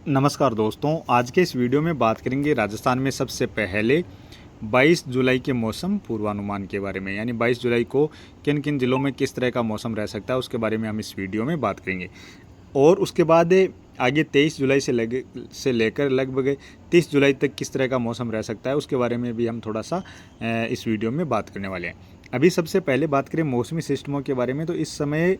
नमस्कार दोस्तों, आज के इस वीडियो में बात करेंगे राजस्थान में सबसे पहले 22 जुलाई के मौसम पूर्वानुमान के बारे में। यानी 22 जुलाई को किन किन ज़िलों में किस तरह का मौसम रह सकता है उसके बारे में हम इस वीडियो में बात करेंगे। और उसके बाद आगे 23 जुलाई से लेकर लगभग 30 जुलाई तक किस तरह का मौसम रह सकता है उसके बारे में भी हम थोड़ा सा इस वीडियो में बात करने वाले हैं। अभी सबसे पहले बात करें मौसमी सिस्टमों के बारे में, तो इस समय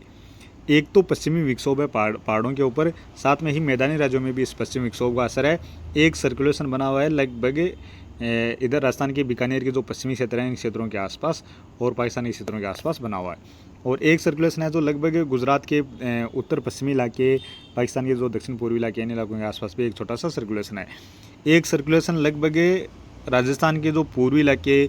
एक तो पश्चिमी विक्षोभ है पहाड़ों के ऊपर, साथ में ही मैदानी राज्यों में भी इस पश्चिमी विक्षोभ का असर है। एक सर्कुलेशन बना हुआ है लगभग इधर राजस्थान के बीकानेर के जो पश्चिमी क्षेत्र हैं इन क्षेत्रों के आसपास और पाकिस्तानी क्षेत्रों के आसपास बना हुआ है। और एक सर्कुलेशन है जो लगभग गुजरात के उत्तर पश्चिमी इलाके, पाकिस्तान के जो दक्षिण पूर्वी इलाके इन इलाकों के आसपास भी एक छोटा सा सर्कुलेशन है। एक सर्कुलेशन लगभग राजस्थान के जो पूर्वी इलाके,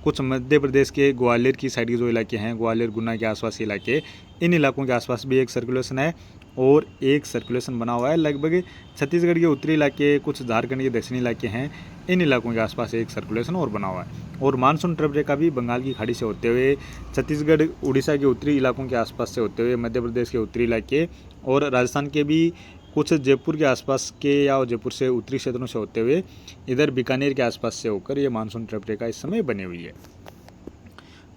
कुछ मध्य प्रदेश के ग्वालियर की साइड के जो इलाके हैं, ग्वालियर गुना के आसपास इलाके, इन इलाकों के आसपास भी एक सर्कुलेशन है। और एक सर्कुलेशन बना हुआ है लगभग छत्तीसगढ़ के उत्तरी इलाके, कुछ झारखंड के दक्षिणी इलाके हैं, इन इलाकों के आसपास एक सर्कुलेशन और बना हुआ है। और मानसून ट्रफ रेखा भी बंगाल की खाड़ी से होते हुए छत्तीसगढ़ उड़ीसा के उत्तरी इलाकों के आसपास से होते हुए मध्य प्रदेश के उत्तरी इलाके और राजस्थान के भी कुछ जयपुर के आसपास के या जयपुर से उत्तरी क्षेत्रों से होते हुए इधर बीकानेर के आसपास से होकर ये मानसून ट्रफ रेखा इस समय बनी हुई है।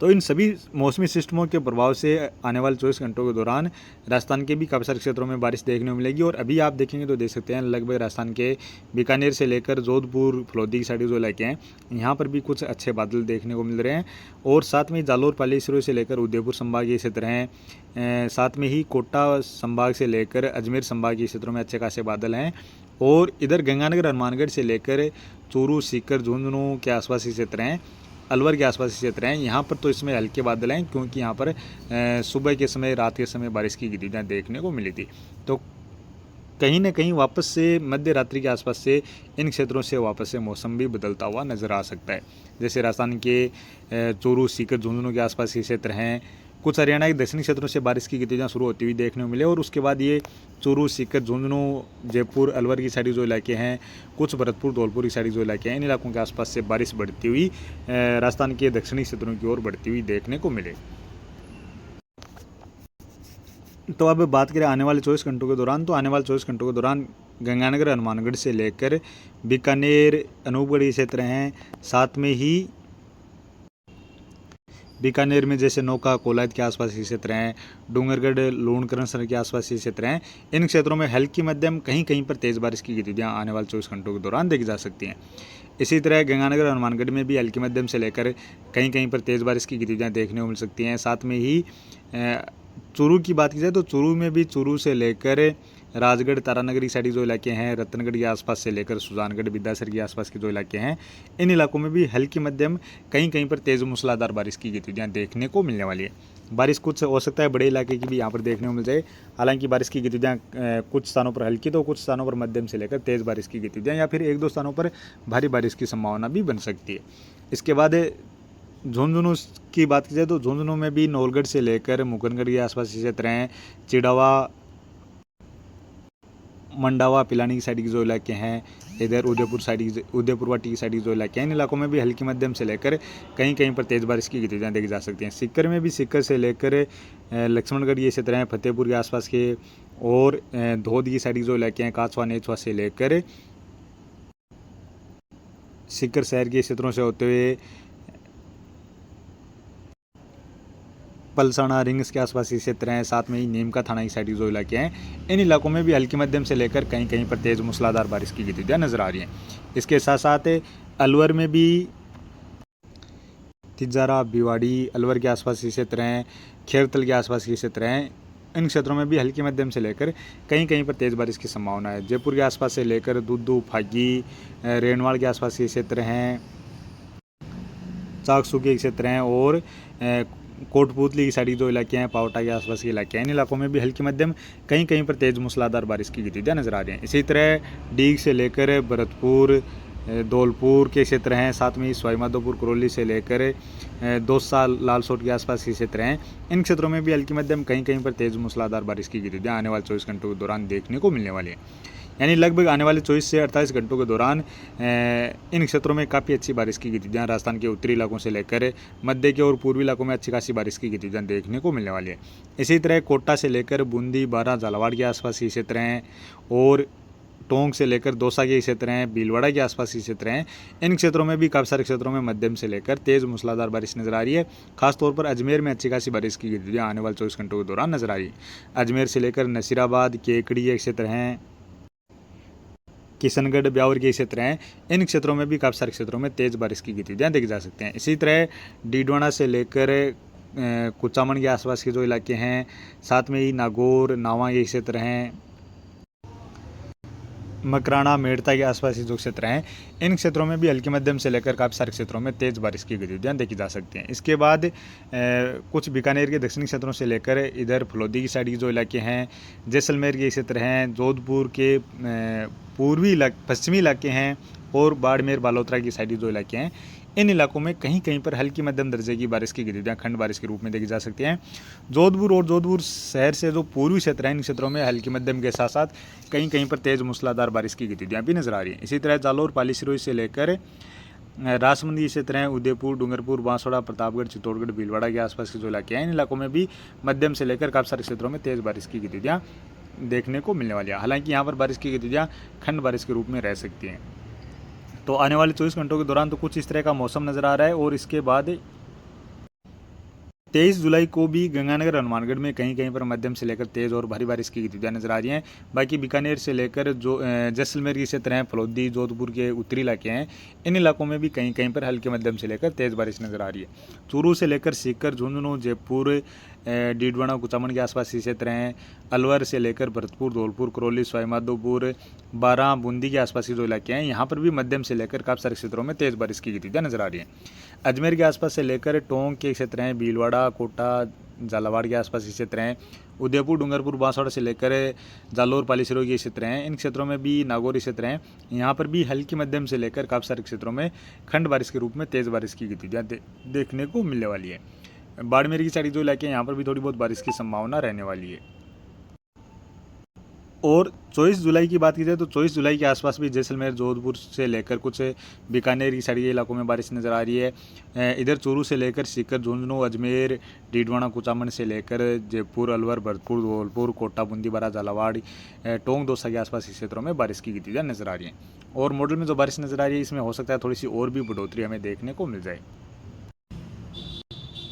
तो इन सभी मौसमी सिस्टमों के प्रभाव से आने वाले 24 घंटों के दौरान राजस्थान के भी काफ़ी सारे क्षेत्रों में बारिश देखने को मिलेगी। और अभी आप देखेंगे तो देख सकते हैं लगभग राजस्थान के बीकानेर से लेकर जोधपुर, फलोदी की साइड जो इलाके हैं यहाँ पर भी कुछ अच्छे बादल देखने को मिल रहे हैं। और साथ में जालोर पालेसर से लेकर उदयपुर संभागीय क्षेत्र हैं, साथ में ही कोटा संभाग से लेकर अजमेर संभागीय क्षेत्रों में अच्छे खासे बादल हैं। और इधर गंगानगर, हनुमानगढ़ से लेकर चूरू, सीकर, झुंझुनू के आसपास के क्षेत्र हैं, अलवर के आसपास क्षेत्र हैं, यहाँ पर तो इसमें हल्के बादल हैं क्योंकि यहाँ पर सुबह के समय, रात के समय बारिश की गतिविधियाँ देखने को मिली थी। तो कहीं ना कहीं वापस से मध्य रात्रि के आसपास से इन क्षेत्रों से वापस से मौसम भी बदलता हुआ नज़र आ सकता है। जैसे राजस्थान के चूरू, सीकर, झुंझुनू के आसपास के क्षेत्र हैं, कुछ हरियाणा के दक्षिणी क्षेत्रों से बारिश की गतिविधियाँ शुरू होती हुई देखने को मिले। और उसके बाद ये चूरू, सीकर, झुंझुनू, जयपुर, अलवर की साइड जो इलाके हैं, कुछ भरतपुर, धौलपुर की साइड जो इलाके हैं, इन इलाकों के आसपास से बारिश बढ़ती हुई राजस्थान के दक्षिणी क्षेत्रों की ओर बढ़ती हुई देखने को मिले। तो अब बात करें आने वाले 24 घंटों के दौरान, तो आने वाले 24 घंटों के दौरान गंगानगर, हनुमानगढ़ से लेकर बीकानेर, अनूपगढ़ क्षेत्र हैं, साथ में ही बीकानेर में जैसे नौका, कोलायत के आसपास के क्षेत्र हैं, डूंगरगढ़, लूणकरणसर के आसपास के क्षेत्र हैं, इन क्षेत्रों में हल्की मध्यम कहीं कहीं पर तेज़ बारिश की गतिविधियाँ आने वाले 24 घंटों के दौरान देखी जा सकती हैं। इसी तरह गंगानगर, हनुमानगढ़ में भी हल्की मध्यम से लेकर कहीं कहीं पर तेज़ बारिश की गतिविधियाँ देखने को मिल सकती हैं। साथ में ही चूरू की बात की जाए तो चूरू में भी चूरू से लेकर राजगढ़, तारानगर की साइड जो इलाके हैं, रतनगढ़ के आसपास से लेकर सुजानगढ़, विद्यासर के आसपास के जो इलाके हैं, इन इलाकों में भी हल्की मध्यम कहीं कहीं पर तेज़ मूसलाधार बारिश की गतिविधियाँ देखने को मिलने वाली है। बारिश कुछ हो सकता है बड़े इलाके की भी यहाँ पर देखने को मिल जाए। हालांकि बारिश की गतिविधियाँ कुछ स्थानों पर हल्की तो कुछ स्थानों पर मध्यम से लेकर तेज़ बारिश की गतिविधियाँ या फिर एक दो स्थानों पर भारी बारिश की संभावना भी बन सकती है। इसके बाद झुंझुनू की बात की जाए तो झुंझुनू में भी नौलगढ़ से लेकर मुकरगढ़ के आसपास क्षेत्र हैं, चिड़ावा, मंडावा, पिलानी की साइड के जो इलाके हैं, इधर उदयपुर साइड, उदयपुर वाटी की साइड के जो इलाके हैं, इन इलाकों में भी हल्की मध्यम से लेकर कहीं कहीं पर तेज़ बारिश की गतिविधियाँ देखी जा सकती हैं। सीकर में भी सीकर से लेकर लक्ष्मणगढ़ ये क्षेत्र हैं, फतेहपुर के आसपास के, और धोद की साइड के जो इलाके हैं, काछवा, नेछवा से लेकर सीकर शहर के क्षेत्रों से होते हुए पलसाना, रिंग्स के आसपास के क्षेत्र हैं, साथ में ही नीमका थाना की साइड जो इलाके हैं, इन इलाकों में भी हल्की मध्यम से लेकर कहीं कहीं पर तेज़ मूसलाधार बारिश की गतिविधियाँ नजर आ रही हैं। इसके साथ साथ अलवर में भी तिजारा, भिवाड़ी, अलवर के आसपास के क्षेत्र हैं, खेरतल के आसपास के क्षेत्र हैं, इन क्षेत्रों में भी हल्की मध्यम से लेकर कहीं कहीं पर तेज़ बारिश की संभावना है। जयपुर के आसपास से लेकर दुद्दू, फागी, रेणवाड़ के आसपास के क्षेत्र हैं, चाकसू के क्षेत्र हैं, और कोटपुतली की साइड जो इलाके हैं, पावटा के आसपास के इलाके हैं, इन इलाकों में भी हल्की मध्यम कहीं कहीं पर तेज़ मूसलाधार बारिश की गतिविधियाँ नजर आ रही हैं। इसी तरह डीग से लेकर भरतपुर, धौलपुर के क्षेत्र हैं, साथ में ही सवाईमाधोपुर, करौली से लेकर दौसा, लालसोट के आसपास के क्षेत्र हैं, इन क्षेत्रों में भी हल्की मध्यम कहीं कहीं पर तेज़ मूसलाधार बारिश की गतिविधियाँ आने वाले 24 घंटों के दौरान देखने को मिलने वाली है। यानी लगभग आने वाले 24 से 48 घंटों के दौरान इन क्षेत्रों में काफ़ी अच्छी बारिश की गतिविधियाँ राजस्थान के उत्तरी इलाकों से लेकर मध्य के और पूर्वी इलाकों में अच्छी खासी बारिश की गतिविधियाँ देखने को मिलने वाली है। इसी तरह कोटा से लेकर बूंदी, बारां, झालावाड़ के आसपास के क्षेत्र हैं, और टोंक से लेकर दौसा के क्षेत्र हैं, भीलवाड़ा के आसपास के क्षेत्र हैं, इन क्षेत्रों में भी काफ़ी सारे क्षेत्रों में मध्यम से लेकर तेज़ मूसलाधार बारिश नजर आ रही है। खासतौर पर अजमेर में अच्छी खासी बारिश की गतिविधियाँ आने वाले 24 घंटों के दौरान नजर आ रही है। अजमेर से लेकर नसीराबाद, केकड़ी के क्षेत्र हैं, किशनगढ़, ब्यावर के क्षेत्र हैं, इन क्षेत्रों में भी काफ़ी सारे क्षेत्रों में तेज़ बारिश की गतिविधियाँ देखी जा सकती हैं। इसी तरह डीडवाना से लेकर कुचामन के आसपास के जो इलाके हैं, साथ में ही नागौर, नावा के क्षेत्र हैं, मकराना, मेड़ता के आसपास के जो क्षेत्र हैं, इन क्षेत्रों में भी हल्की मध्यम से लेकर काफ़ी सारे क्षेत्रों में तेज़ बारिश की गतिविधियाँ देखी जा सकती हैं। इसके बाद कुछ बीकानेर के दक्षिणी क्षेत्रों से लेकर इधर फलोदी की साइड के जो इलाके हैं, जैसलमेर के क्षेत्र हैं, जोधपुर के पश्चिमी इलाके हैं और बाड़मेर, बालोतरा की साइड के जो इलाके हैं, इन इलाकों में कहीं कहीं पर हल्की मध्यम दर्जे की बारिश की गतिविधियाँ खंड बारिश के रूप में देखी जा सकती हैं। जोधपुर और जोधपुर शहर से जो पूर्वी क्षेत्र हैं, इन क्षेत्रों में हल्की मध्यम के साथ साथ कहीं कहीं पर तेज़ मूसलाधार बारिश की गतिविधियाँ भी नजर आ रही हैं। इसी तरह जालौर, पाली सिरोही से लेकर राजसमंद के क्षेत्र हैं, उदयपुर, डूंगरपुर, बांसवाड़ा, प्रतापगढ़, चित्तौड़गढ़, भीलवाड़ा के आसपास के जो इलाके हैं, इन इलाकों में भी मध्यम से लेकर काफ़ी सारे क्षेत्रों में तेज़ बारिश की गतिविधियाँ देखने को मिलने वाली है। हालांकि यहाँ पर बारिश की गतिविधियाँ खंड बारिश के रूप में रह सकती हैं। तो आने वाले 24 घंटों के दौरान तो कुछ इस तरह का मौसम नज़र आ रहा है और इसके बाद 23 जुलाई को भी गंगानगर, हनुमानगढ़ में कहीं कहीं पर मध्यम से लेकर तेज़ और भारी बारिश की गतिविधियाँ नजर आ रही हैं। बाकी बीकानेर से लेकर जो जैसलमेर के क्षेत्र हैं, फलोदी, जोधपुर के उत्तरी इलाके हैं, इन इलाकों में भी कहीं कहीं पर हल्के मध्यम से लेकर तेज़ बारिश नजर आ रही है। चूरू से लेकर सीकर, झुंझुनू, जयपुर, डीडवाना, कुचामन के आसपास के क्षेत्र हैं, अलवर से लेकर भरतपुर, धौलपुर, करौली, सवाईमाधोपुर, बारां, बूंदी के आसपास के जो इलाके हैं, यहाँ पर भी मध्यम से लेकर काफ़ी सारे क्षेत्रों में तेज़ बारिश की गतिविधियाँ नजर आ रही हैं। अजमेर के आसपास से लेकर टोंक के क्षेत्र हैं, भीलवाड़ा, कोटा, झालावाड़ के आसपास के क्षेत्र हैं, उदयपुर, डूंगरपुर, बांसवाड़ा से लेकर जालौर, पाली सिरोही के क्षेत्र हैं, इन क्षेत्रों में भी नागौर क्षेत्र हैं, यहाँ पर भी हल्की मध्यम से लेकर काफ़ी सारे क्षेत्रों में खंड बारिश के रूप में तेज़ बारिश की गतिविधियाँ देखने को मिलने वाली है। बाड़मेर की साइड जो इलाके हैं, यहाँ पर भी थोड़ी बहुत बारिश की संभावना रहने वाली है। और 24 जुलाई की बात की जाए तो 24 जुलाई के आसपास भी जैसलमेर, जोधपुर से लेकर कुछ बीकानेर की साइड के इलाकों में बारिश नज़र आ रही है। इधर चूरू से लेकर सीकर, झुंझुनू, अजमेर, डीडवाना, कुचामन से लेकर जयपुर, अलवर, भरतपुर, धौलपुर, कोटा, बूंदी, बारा, झालावाड़, टोंक, दौसा के आसपास के क्षेत्रों में बारिश की गतिविधियाँ नजर आ रही हैं। और मॉडल में जो बारिश नज़र आ रही है, इसमें हो सकता है थोड़ी सी और भी बढ़ोतरी हमें देखने को मिल जाए।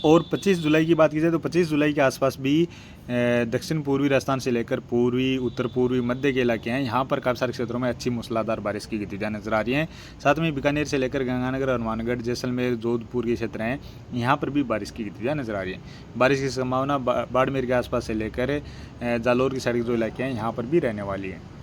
और 25 जुलाई की बात की जाए तो 25 जुलाई के आसपास भी दक्षिण पूर्वी राजस्थान से लेकर पूर्वी, उत्तर पूर्वी, मध्य के इलाके हैं, यहाँ पर काफ़ी सारे क्षेत्रों में अच्छी मूसलाधार बारिश की गतिविधियाँ नजर आ रही हैं। साथ में बीकानेर से लेकर गंगानगर, हनुमानगढ़, जैसलमेर, जोधपुर के क्षेत्र हैं, यहाँ पर भी बारिश की गतिविधियाँ नजर आ रही हैं। बारिश की संभावना बाड़मेर के आसपास से लेकर जालौर की साइड जो इलाके हैं, यहाँ पर भी रहने वाली है।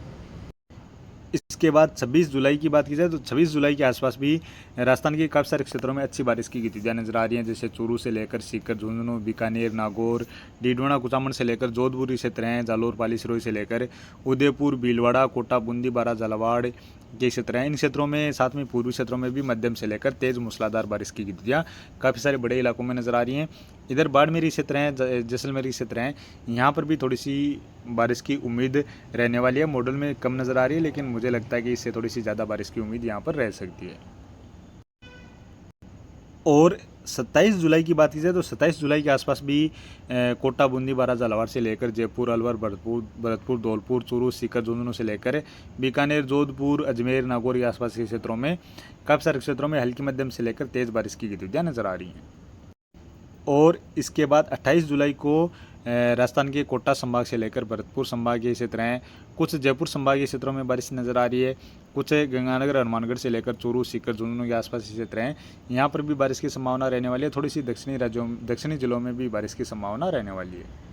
इसके बाद 26 जुलाई की बात की जाए तो 26 जुलाई के आसपास भी राजस्थान के काफ़ी सारे क्षेत्रों में अच्छी बारिश की गतिविधियाँ नजर आ रही हैं, जैसे चूरू से लेकर सीकर, झुंझुनू, बीकानेर, नागौर, डीडवाना, कुचामन से लेकर जोधपुर के क्षेत्र हैं, जालौर, पाली सिरोही से लेकर उदयपुर, भीलवाड़ा, कोटा, बूंदी, बारा, झालावाड़ के क्षेत्र हैं। इन क्षेत्रों में, साथ में पूर्वी क्षेत्रों में भी मध्यम से लेकर तेज़ मूसलाधार बारिश की गतिविधियाँ काफ़ी सारे बड़े इलाकों में नजर आ रही हैं। इधर बाड़मेर क्षेत्र हैं, जैसलमेर क्षेत्र हैं, यहाँ पर भी थोड़ी सी बारिश की उम्मीद रहने वाली है। मॉडल में कम नज़र आ रही है, लेकिन मुझे लगता है कि इससे थोड़ी सी ज़्यादा बारिश की उम्मीद यहाँ पर रह सकती है। और 27 जुलाई की बात की जाए तो 27 जुलाई के आसपास भी कोटा, बूंदी, बारा, झालावाड़ से लेकर जयपुर, अलवर, भरतपुर, धौलपुर, चूरू, सीकर, झुंझुनू से लेकर बीकानेर, जोधपुर, अजमेर, नागौर के आसपास के क्षेत्रों में काफ़ी सारे क्षेत्रों में हल्की मध्यम से लेकर तेज़ बारिश की गतिविधियाँ नजर आ रही हैं। और इसके बाद 28 जुलाई को राजस्थान के कोटा संभाग से लेकर भरतपुर संभाग के क्षेत्र हैं, कुछ जयपुर संभाग के क्षेत्रों में बारिश नज़र आ रही है, कुछ गंगानगर, हनुमानगढ़ से लेकर चूरू, सीकर, झुंझुनू के आसपास के क्षेत्र हैं, यहाँ पर भी बारिश की संभावना रहने वाली है। थोड़ी सी दक्षिणी जिलों में भी बारिश की संभावना रहने वाली है।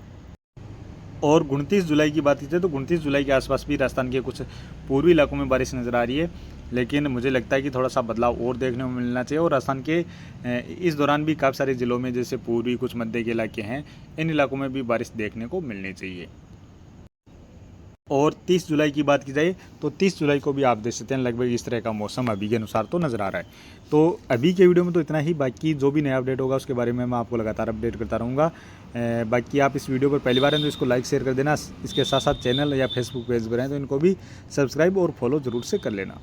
और 29 जुलाई की बात की जाए तो 29 जुलाई के आसपास भी राजस्थान के कुछ पूर्वी इलाकों में बारिश नज़र आ रही है, लेकिन मुझे लगता है कि थोड़ा सा बदलाव और देखने को मिलना चाहिए। और राजस्थान के इस दौरान भी काफ़ी सारे ज़िलों में, जैसे पूर्वी, कुछ मध्य के इलाके हैं, इन इलाकों में भी बारिश देखने को मिलनी चाहिए। और 30 जुलाई की बात की जाए तो 30 जुलाई को भी आप देख सकते हैं लगभग इस तरह का मौसम अभी के अनुसार तो नज़र आ रहा है। तो अभी के वीडियो में तो इतना ही, बाकी जो भी नया अपडेट होगा उसके बारे में मैं आपको लगातार अपडेट करता रहूँगा। बाकी आप इस वीडियो पर पहली बार हैं तो इसको लाइक शेयर कर देना, इसके साथ साथ चैनल या फेसबुक पेज पर हैं तो इनको भी सब्सक्राइब और फॉलो ज़रूर से कर लेना।